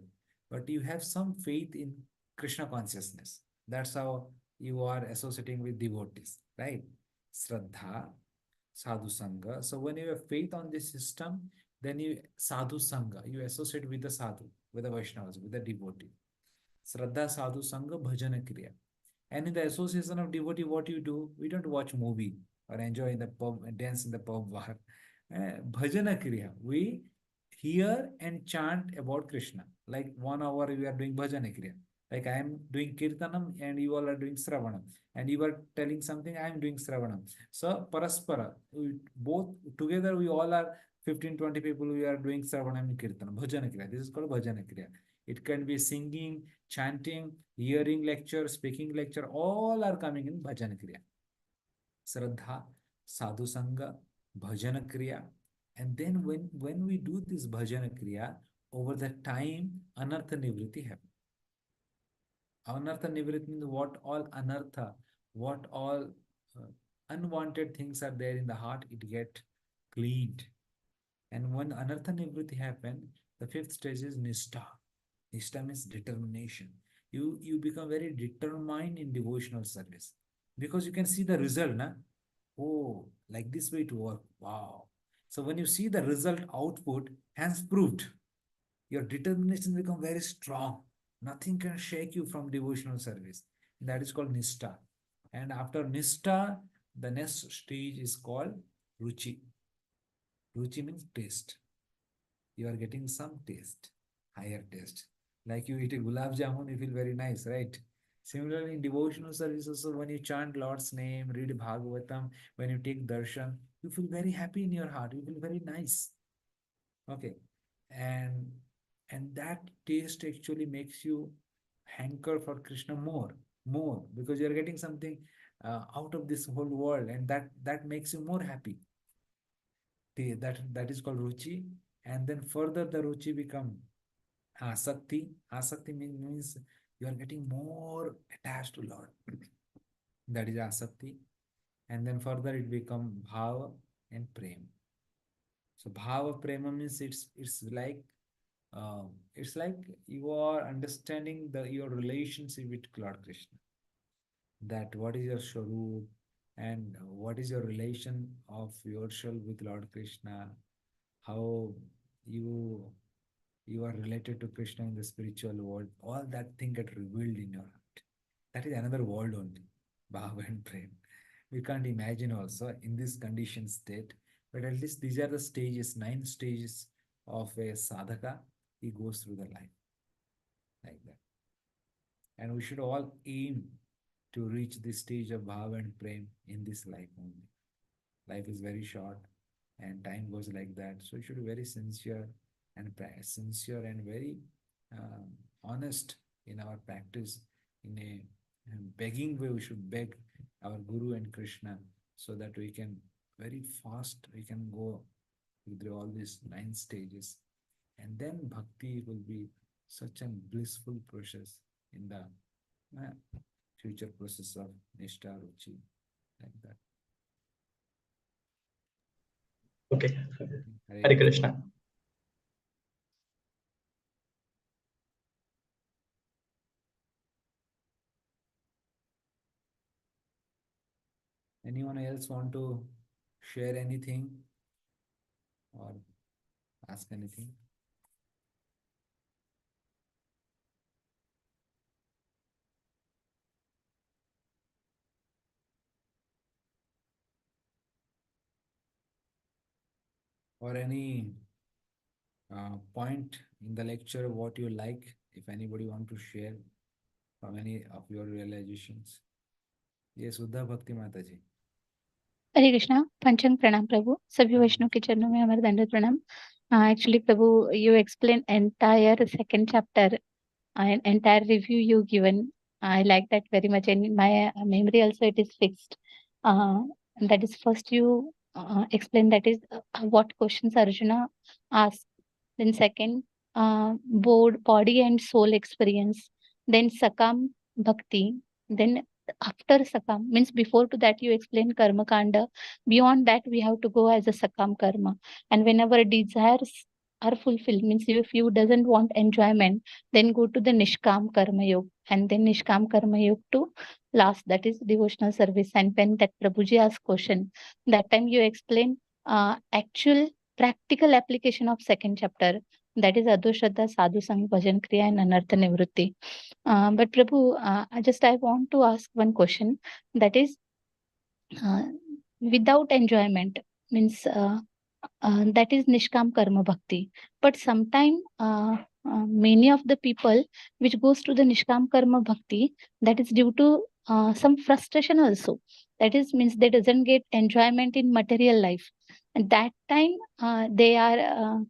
but you have some faith in Krishna consciousness. That's how you are associating with devotees, right? Shraddha, sadhu sangha. So when you have faith on this system, then you sadhu sangha. You associate with the sadhu, with the Vaishnavas, with the devotee. Shraddha, sadhu sangha, bhajana kriya. And in the association of devotee, what you do? We don't watch movie or enjoy in the pub, dance in the pub bar. Bhajana kriya. We hear and chant about Krishna. Like 1 hour we are doing bhajana kriya. Like I am doing kirtanam and you all are doing sravanam. And you are telling something, I am doing sravanam. So paraspara, we both together we all are 15, 20 people, we are doing sravanam and kirtanam. Bhajana kriya. This is called bhajana kriya. It can be singing, chanting, hearing lecture, speaking lecture, all are coming in bhajan kriya. Shraddha, sadhu sangha, bhajan kriya. And then when we do this bhajan kriya, over the time, anartha nivriti happens. Anartha nivriti means what all anartha, what all unwanted things are there in the heart, it get cleaned. And when anartha nivriti happen, the fifth stage is nishta. Nishta means determination. You become very determined in devotional service because you can see the result, na? Oh, like this way to work. Wow. So when you see the result output, hence proved, your determination become very strong. Nothing can shake you from devotional service. That is called nishta. And after nishta, the next stage is called ruchi. Ruchi means taste. You are getting some taste, higher taste. Like you eat a gulab jamun, you feel very nice, right? Similarly, in devotional services, so when you chant Lord's name, read Bhagavatam, when you take darshan, you feel very happy in your heart. You feel very nice. Okay, and that taste actually makes you hanker for Krishna more because you are getting something out of this whole world, and that makes you more happy. That is called ruchi, and then further the ruchi become asakti. Asakti means you are getting more attached to Lord. That is asakti. And then further it become bhava and prem. So bhava prema means uh, it's like you are understanding your relationship with Lord Krishna. That what is your swarup and what is your relation of yourself with Lord Krishna, how you you are related to Krishna in the spiritual world, all that thing get revealed in your heart. That is another world only, Bhava and Prem. We can't imagine also in this conditioned state, but at least these are the stages, 9 stages of a sadhaka. He goes through the life like that. And we should all aim to reach this stage of Bhava and Prem in this life only. Life is very short and time goes like that. So you should be very sincere and very honest in our practice. In a begging way, we should beg our Guru and Krishna so that we can very fast we can go through all these 9 stages, and then bhakti will be such a blissful process in the future process of Nishta Ruchi, like that. Okay. Hare Hare Krishna. Krishna. Anyone else want to share anything or ask anything? Or any point in the lecture what you like, if anybody want to share from any of your realizations? Yes, Uddha Bhakti Mataji. हरे कृष्णा पंचंग प्रणाम प्रभु सभी वैष्णव के चरणों में हमारा दंडवत प्रणाम actually Prabhu you explain entire second chapter and entire review you given. I like that very much, and in my memory also it is fixed. That is first you explain that is what questions Arjuna asked. Then second, body and soul experience. Then Sakam Bhakti. Then after Sakam means before to that you explain Karma Kanda. Beyond that we have to go as a Sakam Karma. And whenever desires are fulfilled means if you doesn't want enjoyment, then go to the Nishkam Karma Yoga, and then Nishkam Karma Yoga to last, that is devotional service. And when that Prabhuji asked question, that time you explain actual practical application of second chapter, that is Adhoshraddha, Sadhu Sang, Bhajan Kriya and Anartha Nivrutti. But Prabhu, I want to ask one question, that is uh, without enjoyment means that is Nishkam Karma Bhakti. But sometime many of the people which goes to the Nishkam Karma Bhakti, that is due to some frustration also. That is means they doesn't get enjoyment in material life. And that time they are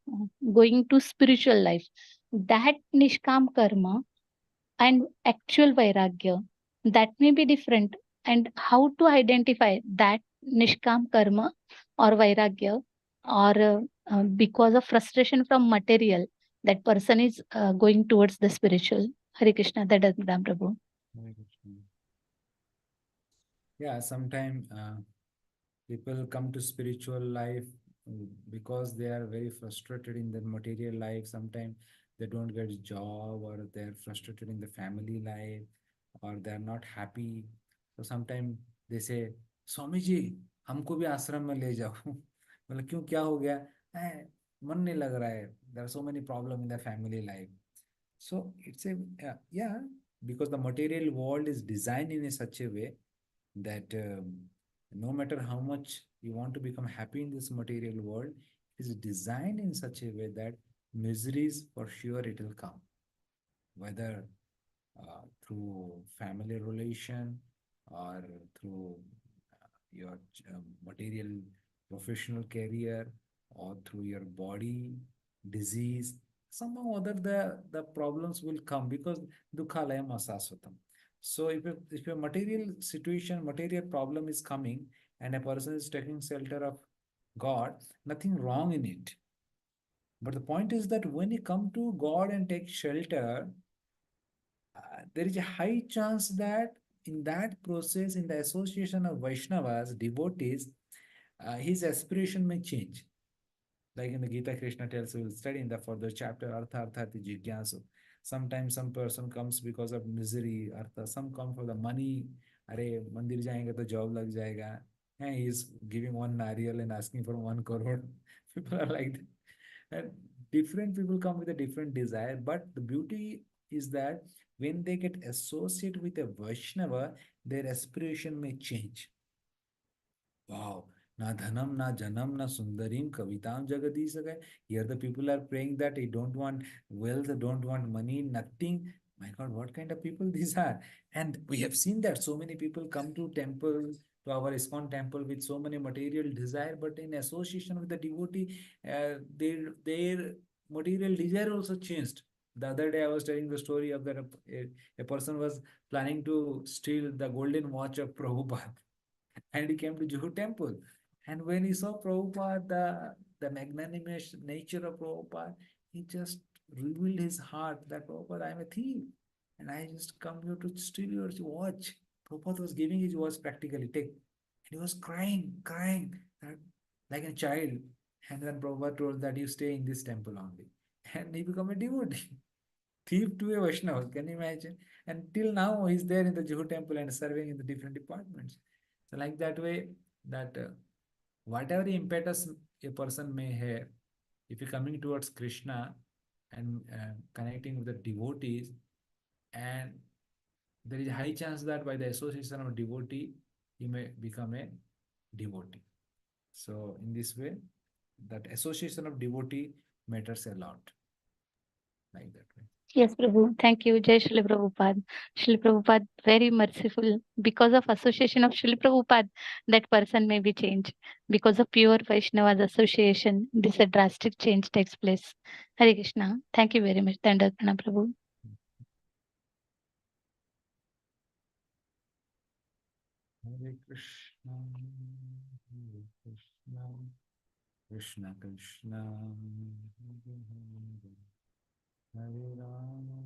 going to spiritual life. That Nishkam Karma and actual Vairagya, that may be different. And how to identify that Nishkam Karma or Vairagya, or because of frustration from material, that person is going towards the spiritual. Hare Krishna, that is Ram Prabhu. Hare Krishna. Yeah, sometimes people come to spiritual life because they are very frustrated in their material life. Sometimes they don't get a job, or they're frustrated in the family life, or they're not happy. So sometimes they say, Swami ji हमको भी आश्रम में ले जाओ. मतलब क्यों, क्या हो गया? मन नहीं लग रहा है. There are so many problems in the family life. So it's a yeah, because the material world is designed in a such a way that no matter how much you want to become happy in this material world, it is designed in such a way that miseries for sure it will come, whether through family relation or through your material professional career, or through your body disease. Somehow or other the problems will come, because dukhalayam asasvatam. So if a material situation, material problem is coming, and a person is taking shelter of God, nothing wrong in it. But the point is that when you come to God and take shelter, there is a high chance that in that process, in the association of Vaishnavas, devotees, his aspiration may change. Like in the Gita, Krishna tells, we will study in the further chapter, Artha Arthati Jigyasu. Sometimes some person comes because of misery, Artha, some come for the money. Arey, mandir jayenge to job lag jayega. And he is giving one nariyal and asking for 1 crore. People are like that. And different people come with a different desire. But the beauty is that when they get associated with a Vaishnava, their aspiration may change. Wow. Na dhanam, na janam, na sundarim, kavitam jagadi sagai. Here the people are praying that they don't want wealth, don't want money, nothing. My God, what kind of people these are? And we have seen that so many people come to temple, to our ISKCON temple with so many material desire, but in association with the devotee, their material desire also changed. The other day I was telling the story of that a person was planning to steal the golden watch of Prabhupada. And he came to Juhu temple. And when he saw Prabhupada, the magnanimous nature of Prabhupada, he just revealed his heart that Prabhupada, I am a thief. And I just come here to steal your watch. Prabhupada was giving his watch practically, take. And he was crying, like a child. And then Prabhupada told that you stay in this temple only. And he became a devotee. Thief to a Vaishnava, can you imagine? And till now, he's there in the Juhu temple and serving in the different departments. So, like that way, that whatever impetus a person may have, if you're coming towards Krishna and connecting with the devotees, and there is a high chance that by the association of a devotee, he may become a devotee. So, in this way, that association of devotee matters a lot, like that way. Yes, Prabhu. Thank you. Jai Shri Prabhupada. Shri Prabhupada, very merciful. Because of association of Shri Prabhupada, that person may be changed. Because of pure Vaishnava's association, this a drastic change takes place. Hare Krishna. Thank you very much. Dandavat Pranam, Prabhu. Hare Krishna, Hare Krishna, Krishna Krishna, Hare Rama,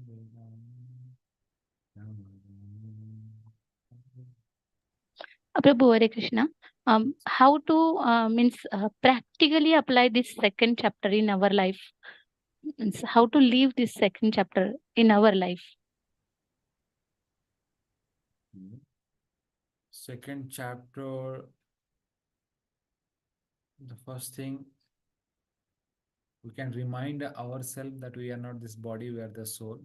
Hare Rama, Rama Rama. Prabhu, Hare Krishna. How to means practically apply this second chapter in our life? Means how to live this second chapter in our life? Second chapter, the first thing, we can remind ourselves that we are not this body, we are the soul.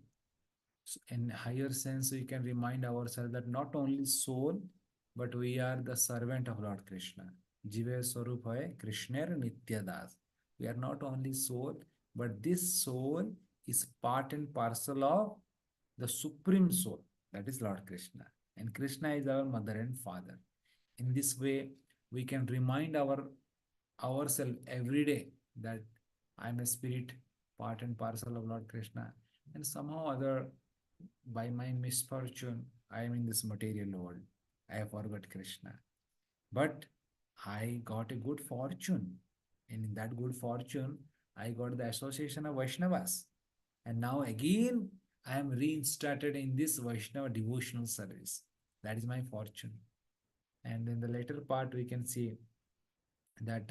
So in higher sense, we can remind ourselves that not only soul, but we are the servant of Lord Krishna. Jive Swarup hai Krishner Nityadas. We are not only soul, but this soul is part and parcel of the supreme soul, that is Lord Krishna. And Krishna is our mother and father. In this way, we can remind ourselves every day that I am a spirit, part and parcel of Lord Krishna. And somehow other, by my misfortune, I am in this material world. I have forgot Krishna. But I got a good fortune. And in that good fortune, I got the association of Vaishnavas. And now again, I am reinstated in this Vaishnava devotional service. That is my fortune. And in the later part, we can see that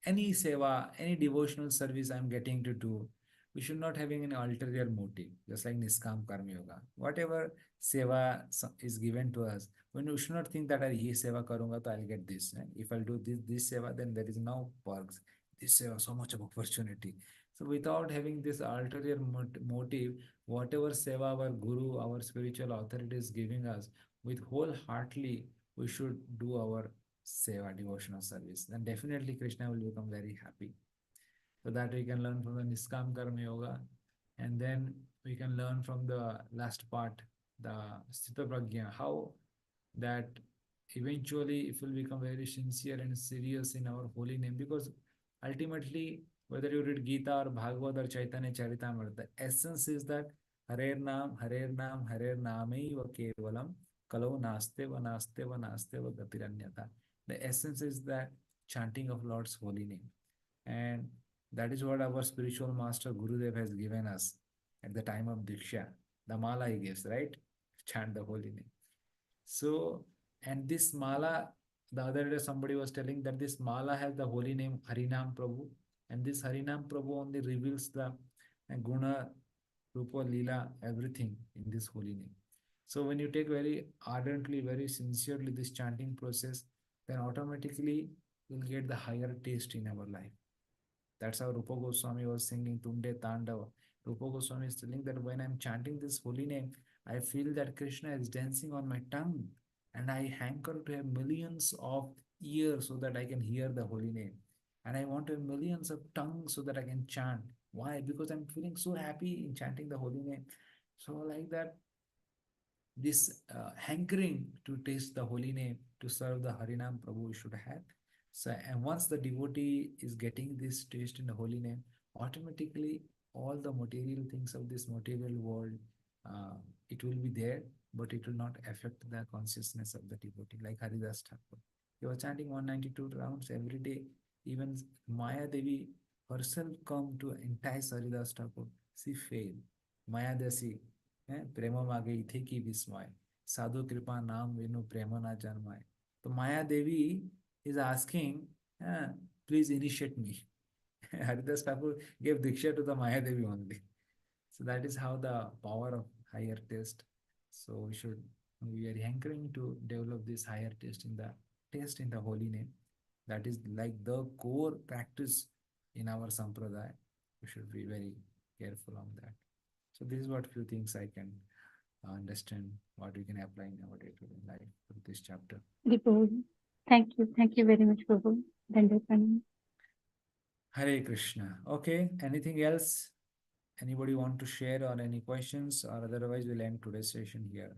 any seva, any devotional service I'm getting to do, we should not having an ulterior motive, just like Niskam Karma Yoga. Whatever seva is given to us, when we should not think that ye seva karunga, to I'll get this. If I'll do this seva, then there is no perks. This seva, so much of opportunity. So without having this ulterior motive, whatever seva our guru, our spiritual authority is giving us, with wholeheartedly, we should do our seva, devotional service. Then definitely Krishna will become very happy. So that we can learn from the Niskam Karma Yoga. And then we can learn from the last part, the Sthita Prajna, how that eventually it will become very sincere and serious in our holy name. Because ultimately, whether you read Gita or Bhagavad or Chaitanya Charitamrita, the essence is that Harer Nam, Harer Nam, Harer Namaiva Kevalam, Kalau Naste Va Naste Va Naste Va Gatiranyata. The essence is that chanting of Lord's holy name. And that is what our spiritual master Gurudev has given us at the time of Diksha. The mala he gives, right? Chant the holy name. So, and this mala, the other day somebody was telling that this mala has the holy name Harinam Prabhu. And this Harinam Prabhu only reveals the guna, rupa, lila, everything in this holy name. So when you take very ardently, very sincerely this chanting process, then automatically you'll get the higher taste in our life. That's how Rupa Goswami was singing Tunde Tandava. Rupa Goswami is telling that when I'm chanting this holy name, I feel that Krishna is dancing on my tongue, and I hanker to have millions of ears so that I can hear the holy name. And I want to have millions of tongues so that I can chant. Why? Because I'm feeling so happy in chanting the holy name. So like that, this hankering to taste the holy name, to serve the Harinam Prabhu should have. So, and once the devotee is getting this taste in the holy name, automatically all the material things of this material world, it will be there, but it will not affect the consciousness of the devotee. Like Haridas Thakur, he was chanting 192 rounds every day. Even Maya Devi herself come to entice Haridas Thakur. She failed. Mayadasi, Prema Mage Ithe ki Vismay, Sadhu Kripa Naam Vinu Prema Na Janmay. So Maya Devi is asking, please initiate me. Haridas Thakur gave Diksha to the Maya Devi only. So that is how the power of higher taste. So we are hankering to develop this higher taste in the holy name. That is like the core practice in our sampradaya. We should be very careful on that. So this is what few things I can understand what we can apply in our day-to-day life for this chapter. Prabhu. Thank you very much, Prabhu. Dandavat Pranam. Hare Krishna. Okay, anything else? Anybody want to share or any questions, or otherwise we'll end today's session here.